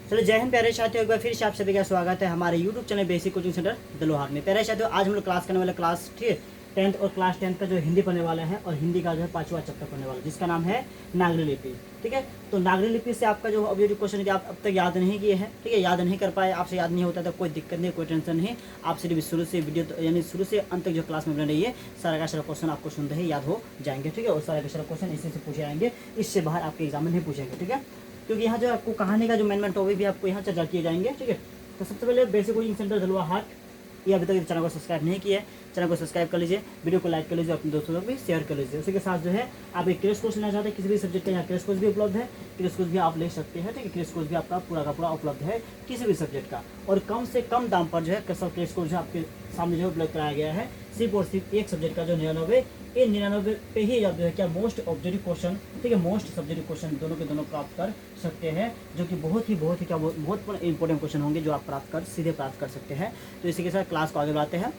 चलो जय हिंद प्यारे साथियों, एक बार फिर से आप सभी का स्वागत है हमारे YouTube channel basic coaching centre Dalohar में। प्यारे साथियों, आज हम लोग क्लास करने वाले क्लास ठीक है 10th और क्लास 10th का जो हिंदी पढ़ने वाला है और हिंदी का जो है 5वां चैप्टर पढ़ने वाला है जिसका नाम है नागरी लिपि। ठीक है, तो नागरी लिपि से आपका जो अब ये क्वेश्चन कि आप अब तक याद नहीं किए हैं, ठीक है, याद नहीं कर पाए, आपसे याद नहीं होता तो कोई दिक्कत नहीं, कोई टेंशन नहीं। आप सिर्फ शुरू से वीडियो यानी शुरू से अंत तक जो क्लास में बन रही है सारा का सारा क्वेश्चन आपको सुनते ही याद हो जाएंगे। ठीक है, और सारा का सारा क्वेश्चन इसी से पूछे जाएंगे, इससे बाहर आपके एग्जाम में नहीं पूछेंगे। ठीक है, क्योंकि यहाँ जो आपको कहानी का जो मेन टॉपिक भी आपको यहाँ चर्चा किए जाएंगे। ठीक है, तो सबसे पहले बेसिक कोचिंग सेंटर दलवाहाट, ये अभी तक चैनल को सब्सक्राइब नहीं किया है, चैनल को सब्सक्राइब कर लीजिए, वीडियो को लाइक कर लीजिए, अपने दोस्तों को भी शेयर कर लीजिए। उसी के साथ जो है आप एक क्रैश कोर्स लेना चाहते हैं किसी भी सब्जेक्ट का, यहाँ क्रैश कोर्स भी उपलब्ध है, क्रैश कोर्स भी आप ले सकते हैं। ठीक है, क्रैश कोर्स भी आपका पूरा का पूरा उपलब्ध है किसी भी सब्जेक्ट का, और कम से कम दाम पर जो है क्रैश कोर्स जो आपके सामने जो उपलब्ध कराया गया है सिर्फ और सिर्फ एक सब्जेक्ट का जो 99 पे ही आप जो है क्या मोस्ट ऑब्जेक्टिव क्वेश्चन, ठीक है, मोस्ट सब्जेक्टिव क्वेश्चन दोनों के दोनों प्राप्त कर सकते हैं, जो कि बहुत ही क्या बहुत इंपॉर्टेंट क्वेश्चन होंगे जो आप सीधे प्राप्त कर सकते हैं। तो इसी के साथ क्लास को आगे बढ़ाते हैं।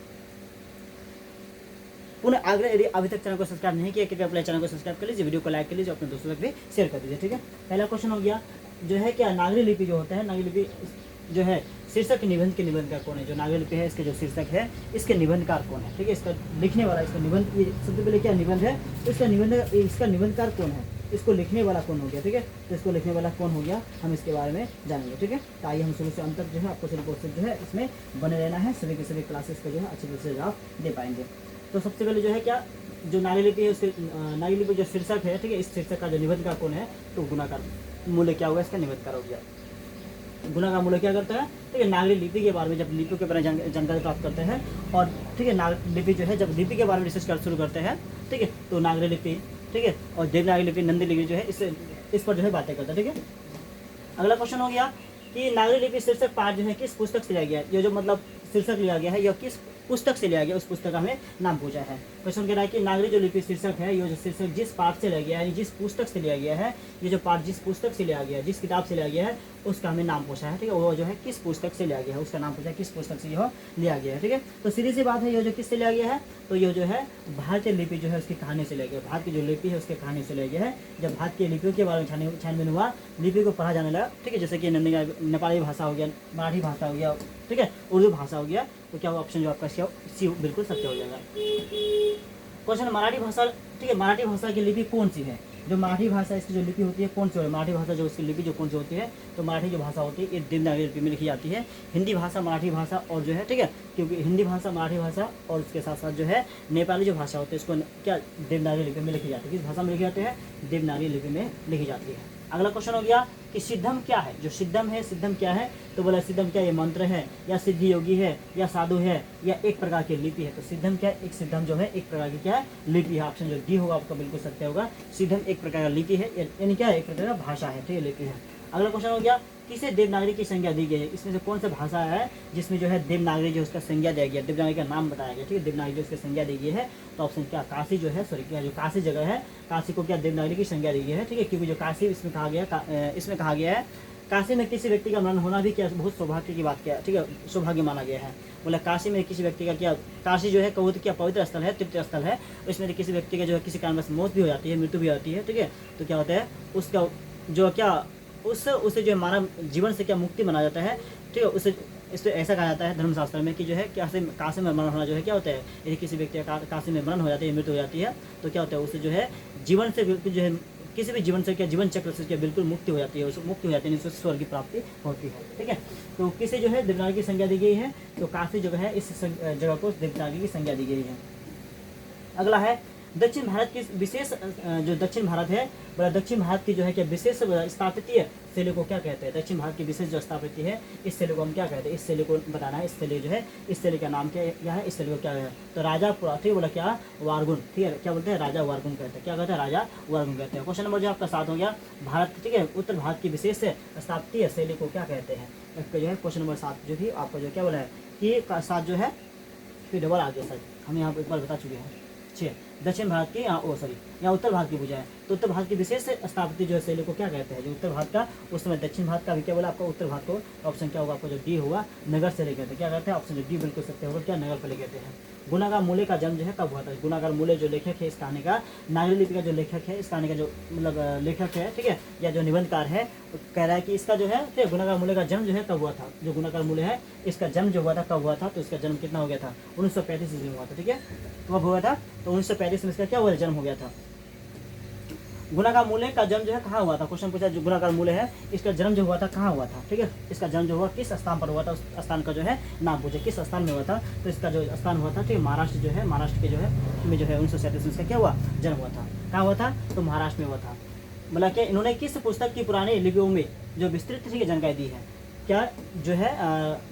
पुनः आगे यदि अभी तक चैनल को सब्सक्राइब नहीं किया कृपया अपने चैनल को सब्सक्राइब कर लीजिए, वीडियो को लाइक कर लीजिए, अपने दोस्तों तक भी शेयर कर दीजिए। ठीक है, पहला क्वेश्चन हो गया जो है क्या नागरी लिपि जो होता है, नागरी लिपि जो है शीर्षक निबंध के निबंधकार कौन है। जो नागरी लिपि है इसके जो शीर्षक है इसके निबंधकार कौन है। ठीक है, इसका लिखने वाला, इसका निबंध, ये सबसे पहले क्या निबंध है, इसका निबंधकार कौन है, इसको लिखने वाला कौन हो गया। ठीक है, तो इसको लिखने वाला कौन हो गया हम इसके बारे में जानेंगे। ठीक है, तो आइए हम शुरू से अंत तक जो है आपको सिर्फ जो है इसमें बने रहना है, सभी के सभी क्लासेस का जो है अच्छी तरह से जवाब दे पाएंगे। तो सबसे पहले जो है क्या जो नागरी लिपि है उसके नागरी लिपि जो शीर्षक है, ठीक है, इस शीर्षक का जो निबंधकार कौन है तो गुणाकार मूल्य क्या होगा, इसका निबंधकार हो गया। गुना का मूल्य क्या करता है, ठीक है, नागरी लिपि के बारे में जब लिपि के बारे में जानकारी प्राप्त करते हैं और ठीक है नागरी लिपि जो है जब लिपि के बारे में रिसर्च कर शुरू करते हैं, ठीक है, तो नागरी लिपि, ठीक है, और देवनागरी लिपि, नंदी लिपि जो है इस पर जो है बातें करता है। ठीक है, अगला क्वेश्चन हो गया कि नागरी लिपि शीर्षक पाठ जो है किस पुस्तक से लिया गया है। ये जो मतलब शीर्षक लिया गया है यह किस पुस्तक से लिया गया, उस पुस्तक का हमें नाम पूछा है। क्वेश्चन कह रहा है कि नागरी जो लिपि शीर्षक है, ये जो शीर्षक जिस पाठ से लिया गया है, जिस पुस्तक से लिया गया है, ये जो पाठ जिस पुस्तक से लिया गया है, जिस किताब से लिया गया है उसका हमें नाम पूछा है। ठीक है, वो जो है किस पुस्तक से लिया गया है उसका नाम पूछा है, किस पुस्तक से यह लिया गया है। ठीक है, तो सीधी सी बात है, ये जो किससे लिया गया है तो ये जो है भारतीय लिपि जो है उसकी कहानी से लिया गया, भारत की जो लिपि है उसकी कहानी से लिया गया है। जब भारत की लिपियों के बारे में छानबीन हुआ, लिपि को पढ़ा जाने लगा, ठीक है, जैसे कि नेपाली भाषा हो गया, मराठी भाषा हो गया, ठीक है, उर्दू भाषा हो गया, तो क्या वो ऑप्शन जो आपका सी बिल्कुल सत्य हो जाएगा। क्वेश्चन मराठी भाषा, ठीक है, मराठी भाषा की लिपि कौन सी है। जो मराठी भाषा इसकी जो लिपि होती है कौन सी है, मराठी भाषा जो इसकी लिपि जो कौन सी होती है तो मराठी जो भाषा होती है ये देवनागरी लिपि में लिखी जाती है। हिंदी भाषा, मराठी भाषा और जो है, ठीक है, क्योंकि हिंदी भाषा, मराठी भाषा और उसके साथ साथ जो है नेपाली जो भाषा होती है इसको क्या देवनागरी लिपि में लिखी जाती है। किस भाषा में लिखी जाती है, देवनागरी लिपि में लिखी जाती है। अगला क्वेश्चन हो गया कि सिद्धम क्या है। जो सिद्धम है, सिद्धम क्या है तो बोला सिद्धम क्या ये मंत्र है या सिद्धि योगी है या साधु है या एक प्रकार की लिपि है। तो सिद्धम क्या है, एक सिद्धम जो है एक प्रकार की क्या है लिपि है। ऑप्शन जो डी होगा आपका बिल्कुल सत्य होगा, सिद्धम एक प्रकार का लिपि है, यानी क्या है एक प्रकार का भाषा है, ठीक है, लिपि है। अगला क्वेश्चन हो गया किसे देवनागरी की संज्ञा दी गई है। इसमें से कौन सा भाषा है जिसमें जो है देवनागरी जो उसका संज्ञा दिया गया, देवनागरी का नाम बताया गया, ठीक है, देवनागरी जो उसकी संज्ञा दी गई है तो ऑप्शन क्या काशी जो है, सॉरी क्या जो काशी जगह है, काशी को क्या देवनागरी की संज्ञा दी गई है। ठीक है, क्योंकि जो काशी इसमें कहा गया है काशी में किसी व्यक्ति का मरण होना भी क्या बहुत सौभाग्य की बात क्या है, ठीक है, सौभाग्य माना गया है। बोला काशी में किसी व्यक्ति का क्या, काशी जो है कबूत क्या पवित्र स्थल है, तीर्थ स्थल है, इसमें किसी व्यक्ति का जो है किसी कारणवश मौत भी हो जाती है, मृत्यु भी आती है, ठीक है, तो क्या होता है उसका जो क्या उसे जो है मानव जीवन से क्या मुक्ति माना जाता है। ठीक है, उसे इससे ऐसा कहा जाता है धर्मशास्त्र में कि जो है काशी में मरण होना जो है क्या होता है, यदि किसी व्यक्ति का काशी में मरण हो जाती है, मृत्यु हो जाती है तो क्या होता है उसे जो है जीवन से बिल्कुल जो है किसी भी जीवन से क्या जीवन चक्र से क्या बिल्कुल मुक्ति हो जाती है, उसको मुक्ति हो जाती है, उससे स्वर्ग की प्राप्ति होती है। ठीक है, तो किसे जो है देवनागरी की संज्ञा दी गई है तो काशी जगह है इस जगह को देवनागरी की संज्ञा दी गई है। अगला है दक्षिण भारत की विशेष, जो दक्षिण भारत है बोला दक्षिण भारत की जो है क्या विशेष स्थापत्य शैली को क्या कहते हैं। दक्षिण भारत की विशेष जो स्थापत्य है इस शैली को हम क्या कहते हैं, इस शैली को बताना है। इस शैली जो है इस शैली का नाम क्या है, इस शैली को क्या है तो राजा पुराठी बोला क्या वारगुन, ठीक है, क्या बोलते हैं राजा वारगुन कहते हैं, क्या कहते हैं राजा वारगुन कहते हैं। क्वेश्चन नंबर जो आपका 7 हो गया भारत, ठीक है, उत्तर भारत की विशेष स्थापत्य शैली को क्या कहते हैं। इसका जो है क्वेश्चन नंबर 7 जो भी आपका जो क्या बोला है कि 7 जो है फिर डबल आ गया सर, हम यहाँ पर एक बार बता चुके हैं। 6 दक्षिण भारत की, ओ सॉरी या उत्तर भारत की पूछा है तो उत्तर भारत की विशेष स्थापत्य जो है शैली को क्या कहते हैं, जो उत्तर भारत का उस समय दक्षिण भारत का भी क्या बोला आपका उत्तर भारत को, ऑप्शन क्या होगा आपको जो डी होगा नगर शैली कहते हैं। क्या कहते हैं ऑप्शन जो डी बिल्कुल सत्य होगा, क्या नगर शैली कहते हैं। गुणागार मूल्य का जन्म जो है कब हुआ था, गुणागार मूल्य जो लेखक है इस कहानी का, नागरी लिपि का जो लेखक है इस कहानी का जो मतलब लेखक है, ठीक है, या जो निबंधकार है कह रहा है कि इसका जो है ठीक है गुणागार मूल्य का जन्म जो है कब हुआ था, जो गुणागार मूल्य है इसका जन्म जो हुआ था कब हुआ था, तो इसका जन्म कितना हो गया था 1935 ईस्वी में हुआ था, ठीक है, कब हुआ था तो 1935 में इसका क्या हुआ जन्म हो गया था। गुणाकार मूल्य का जन्म जो है कहाँ हुआ था, क्वेश्चन पूछा जो गुणाकार मूल्य है इसका जन्म जो हुआ था कहाँ हुआ था, ठीक है, इसका जन्म जो हुआ किस स्थान पर हुआ था, उस स्थान का जो है नाम पूछे किस स्थान में हुआ था, तो इसका जो स्थान हुआ था ठीक है महाराष्ट्र जो है, महाराष्ट्र के जो है में जो है 1937 में इसका क्या हुआ जन्म हुआ था, कहाँ हुआ था तो महाराष्ट्र में हुआ था। मतलब कि इन्होंने किस पुस्तक की पुरानी लिपियों में जो विस्तृत ठीक है जानकारी दी है, क्या जो है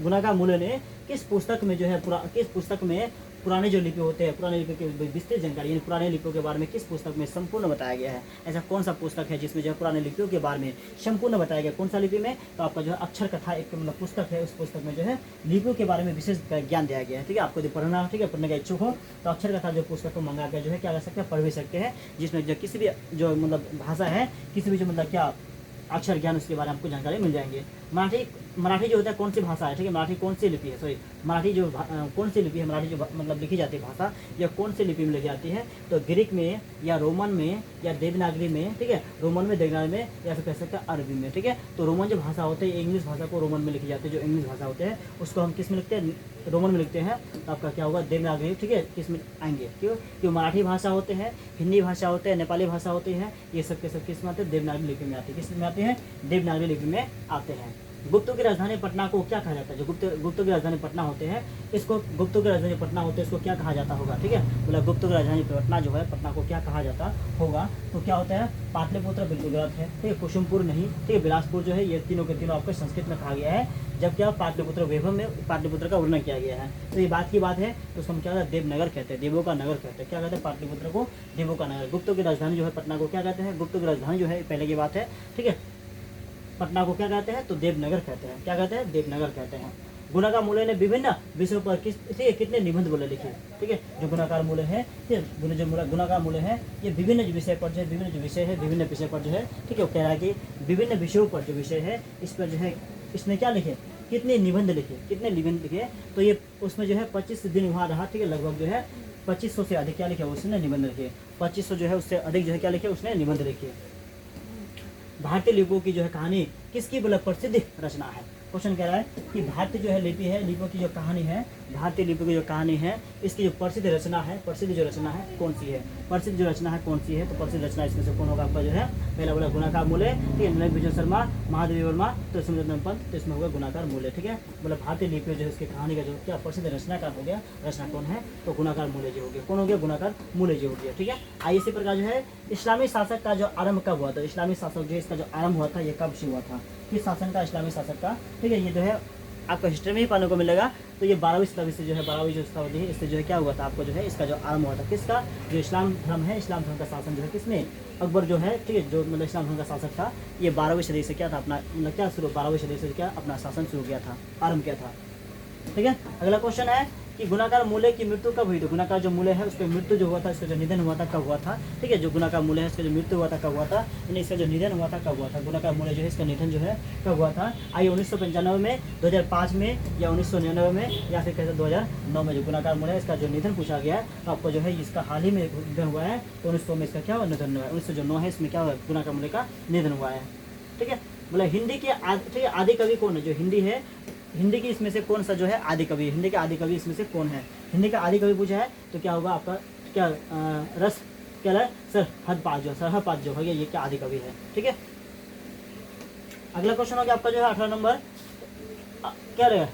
गुणाकार मूल्य ने किस पुस्तक में जो है किस पुस्तक में पुराने जो लिपि होते हैं पुराने लिपि की विस्तृत जानकारी यानी पुराने लिपियों के बारे में किस पुस्तक में संपूर्ण बताया गया है, ऐसा कौन सा पुस्तक है जिसमें जो है पुराने लिपियों के बारे में संपूर्ण बताया गया, कौन सा लिपि में, तो आपका जो है अक्षर कथा एक मतलब पुस्तक है, उस पुस्तक में जो है लिपियों के बारे में विशेष ज्ञान दिया गया है, ठीक है, आपको जो पढ़ना ठीक है पढ़ने का इच्छुक हो तो अक्षर कथा जो पुस्तक को मंगा कर जो है क्या कर सकते हैं पढ़ भी सकते हैं, जिसमें जो किसी भी जो मतलब भाषा है किसी भी जो मतलब क्या अक्षर ज्ञान उसके बारे में आपको जानकारी मिल जाएंगे। मराठी जो होता है कौन सी भाषा है, ठीक है, मराठी कौन सी लिपि है, सॉरी मराठी जो कौन सी लिपि है, मराठी जो मतलब लिखी जाती है भाषा या कौन सी लिपि में लिखी जाती है, तो ग्रीक में या रोमन में या देवनागरी में, ठीक है, रोमन में देवनागरी में या फिर कह सकते हैं अरबी में, ठीक है, तो रोमन जो भाषा होते हैं इंग्लिश भाषा को रोमन में लिखी जाती है, जो इंग्लिश भाषा होते हैं उसको हम किस में लिखते हैं रोमन में लिखते हैं, तो आपका क्या होगा देवनागरी, ठीक है, किस में आएंगे क्यों मराठी भाषा होते हैं, हिंदी भाषा होते हैं, नेपाली भाषा होती है, ये सब के सब किस में आते हैं देवनागरी लिपि में आते हैं, किस में आते हैं देवनागरी लिपि में आते हैं। गुप्तों की राजधानी पटना को क्या कहा जाता है, जो गुप्तों की राजधानी पटना होते हैं इसको गुप्तों की राजधानी पटना होते हैं इसको क्या कहा जाता होगा, ठीक है, मतलब गुप्तों की राजधानी पटना जो है पटना को क्या कहा जाता होगा, तो क्या होता है पाटलिपुत्र बिल्कुल गलत है, ठीक है, कुसुमपुर नहीं, ठीक है, बिलासपुर जो है ये तीनों के तीनों आपको संस्कृत में कहा गया है, जबकि आप पाटलिपुत्र वैभव में पाटलिपुत्र का वर्णन किया गया है, तो ये बात की बात है तो उसको हम क्या कहते हैं देवनगर कहते हैं, देवों का नगर कहते हैं, क्या कहते हैं पाटलिपुत्र को देवों का नगर। गुप्तों की राजधानी जो है पटना को क्या कहते हैं, गुप्तों की राजधानी जो है पहले की बात है, ठीक है, पटना को क्या कहते हैं तो देवनगर कहते हैं, क्या कहते हैं देवनगर कहते हैं। गुणाकार मूल्य ने विभिन्न विषयों पर कितने निबंध बोले लिखे, ठीक है, जो गुणाकार मूल्य है जो गुणाकार मूल्य है ये विभिन्न विषय पर जो है विभिन्न जो विषय है विभिन्न विषय पर जो है, ठीक है, वो कह रहा है कि विभिन्न विषयों पर जो विषय है इस पर जो है इसने क्या लिखे कितने निबंध लिखे, तो ये उसमें जो है 25 दिन वहाँ रहा, ठीक है, लगभग जो है 2500 से अधिक क्या लिखे उसने निबंध लिखे, 2500 जो है उससे अधिक जो है क्या लिखे उसने निबंध लिखे। भारतीय लिपियों की जो है कहानी किसकी मतलब प्रसिद्ध रचना है, क्वेश्चन कह रहा है कि भारतीय जो है लिपि है लिपियों की जो कहानी है भारतीय लिपियों की जो कहानी है इसकी जो प्रसिद्ध रचना है कौन सी है, प्रसिद्ध जो रचना है कौन सी है, तो प्रसिद्ध रचना इसमें से कौन होगा आपका जो है पहला बोला गुणाकार मूल्य, ठीक है, नरेंद्र विजय शर्मा, महादेवी वर्मा, तो इसमें पंत, तो इसमें होगा गुणाकार मूल्य, ठीक है, मतलब भारतीय लिपियों जो है इसकी कहानी का जो क्या प्रसिद्ध रचनाकार हो गया, रचना कौन है तो गुणाकार मूल्य जी हो गया, कौन हो गया गुणाकार मूल्य जी हो गया, ठीक है। आइए इसी प्रकार जो है इस्लामी शासक का जो आरंभ कब हुआ था, इस्लामी शासक जो इसका जो आरंभ हुआ था ये कब से हुआ था, किस शासन का इस्लामी शासक का, ठीक है, ये जो है आपको हिस्ट्री में ही पाने को मिलेगा, तो ये 12वीं शताब्दी से जो है 12वीं जो शताब्दी है इससे जो है क्या हुआ था आपको जो है इसका जो आरंभ हुआ था किसका, जो इस्लाम धर्म है इस्लाम धर्म का शासन जो है किसने अकबर जो है, ठीक है, जो मतलब इस्लाम धर्म का शासक था ये 12वीं सदी से क्या था अपना मतलब क्या शुरू 12वीं सदी से क्या अपना शासन शुरू किया था आरंभ किया था, ठीक है। अगला क्वेश्चन है कि गुणाकार मूल्य की मृत्यु कब हुई थी, गुणाकार जो मूल्य है उसका मृत्यु जो हुआ था इसका जो निधन हुआ था कब हुआ था, ठीक है, जो गुणाकार मूल्य है इसका जो मृत्यु हुआ था कब हुआ था, यानी इसका जो निधन हुआ था कब हुआ था, गुणाकार मूल्य जो है इसका निधन जो है कब हुआ था। आइए 1995 में 2005 में या 1999 में या फिर कहते 2009 में जो गुणाकार मूल्य है इसका जो निधन पूछा गया है तो आपको जो है इसका हाल ही में निधन हुआ है, तो 1900 में इसका क्या हुआ निधन हुआ है, 1909 है इसमें क्या हुआ गुणाकार मूल्य का निधन हुआ है, ठीक है। मतलब हिंदी के ठीक है आदि कवि कौन है, जो हिंदी है हिंदी की इसमें से कौन सा जो है आदि कवि, हिंदी के आदि कवि इसमें से कौन है, हिंदी का आदि कवि पूछा है तो क्या होगा आपका क्या रस क्या है सरहद जो है ये क्या आदि कवि है, ठीक है। अगला क्वेश्चन हो गया आपका जो है 18 नंबर क्या रहेगा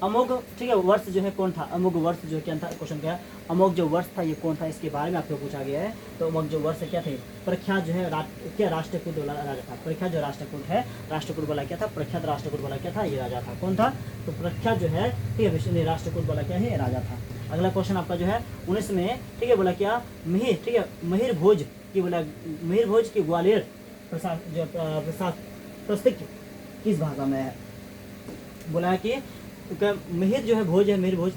अमोघ, ठीक है, वर्ष जो है कौन था, अमोघ वर्ष जो क्या था, क्वेश्चन क्या है अमोघ जो वर्ष था ये कौन था, इसके बारे में आपको पूछा गया है, तो अमोघ जो वर्ष क्या थे प्रख्यात जो है क्या राष्ट्रकूट वाला राजा था, प्रख्यात जो राष्ट्रकूट है राष्ट्रकूट वाला क्या था, प्रख्यात राष्ट्रकूट वाला क्या था ये राजा था, कौन था तो प्रख्यात जो है ठीक है राष्ट्रकूट वाला क्या है राजा था। अगला क्वेश्चन आपका जो है 19 में, ठीक है, बोला क्या मिहिर, ठीक है, मिहिर भोज की बोला मिहिर भोज की ग्वालियर प्रशासनिक किस भाषा में है, बोला कि मिहिर जो है भोज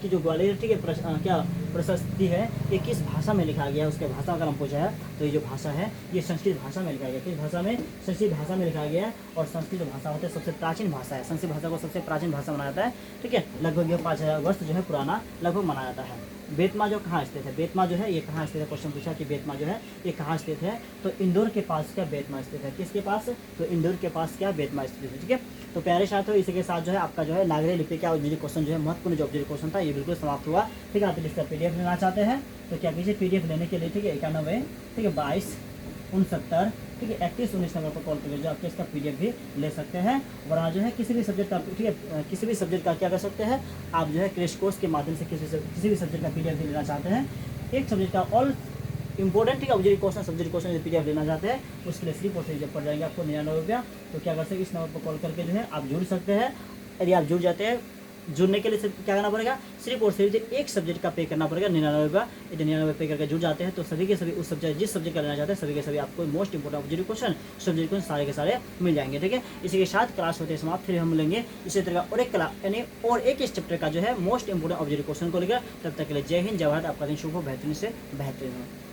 की जो ग्वालियर, ठीक है, क्या प्रशस्ति है ये किस भाषा में लिखा गया है, उसके भाषा अगर हम पूछा है तो ये जो भाषा है ये संस्कृत भाषा में लिखा गया है। किस भाषा में? संस्कृत भाषा में लिखा गया है। और संस्कृत जो भाषा होता है सबसे प्राचीन भाषा है, संस्कृत भाषा को सबसे प्राचीन भाषा माना जाता है। ठीक है, लगभग ये 5000 वर्ष जो है पुराना लगभग माना जाता है। बेतमा जो कहाँ स्थित है? बेतमा जो है ये कहाँ स्थित है? क्वेश्चन पूछा कि बेतमा जो है ये कहाँ स्थित है, तो इंदौर के पास क्या बेतमा स्थित है? किसके पास? तो इंदौर के पास क्या बेतमा स्थित है। ठीक है, तो प्यारे साथियों इसी के साथ जो है आपका जो है नागरी लिपि का ऑब्जेक्टिव क्वेश्चन जो है महत्वपूर्ण जो ऑब्जेक्टिव क्वेश्चन था ये बिल्कुल समाप्त हुआ। ठीक है, आप इसका पीडीएफ लेना चाहते हैं तो क्या कीजिए, पीडीएफ लेने के लिए ठीक है 91 ठीक है 22 69 ठीक है 31 19 नंबर पर कॉल करके जो आपके इसका पीडीएफ भी ले सकते हैं। वरना जो है किसी भी सब्जेक्ट का ठीक है किसी भी सब्जेक्ट का क्या कर सकते हैं आप जो है क्रैश कोर्स के माध्यम से किसी भी सब्जेक्ट का पीडीएफ लेना चाहते हैं, एक सब्जेक्ट का ऑल इंपॉर्टेंट ठीक है objective question subject question PDF लेना चाहते हैं उसके लिए सिर्फ प्रोसेस पड़ जाएंगे आपको 99 रुपया। तो क्या कर सकते इस नंबर पर कॉल करके जो है आप जुड़ सकते हैं। यदि आप जुड़ जाते हैं, जुड़ने के लिए सिर्फ क्या करना पड़ेगा, सिर्फ और सिर्फ एक सब्जेक्ट का पे करना पड़ेगा 99 रुपया। यदि 99 पे करके जुड़ जाते हैं तो सभी के सभी उस सब्जेक्ट जिस सब्जेक्ट का लेना चाहते हैं सभी के सभी आपको most important objective question subject question सारे के सारे मिल जाएंगे। ठीक है, इसी के साथ क्लास होते हैं समाप्त। फिर हम मिलेंगे इसी तरह और एक क्लास यानी और एक इस चैप्टर का जो है मोस्ट इंपोर्टेंट ऑब्जेक्टिव क्वेश्चन को लेकर। तब तक के लिए जय हिंद जय भारत। आपका दिन शुभ हो, बेहतरीन से बेहतरीन हो।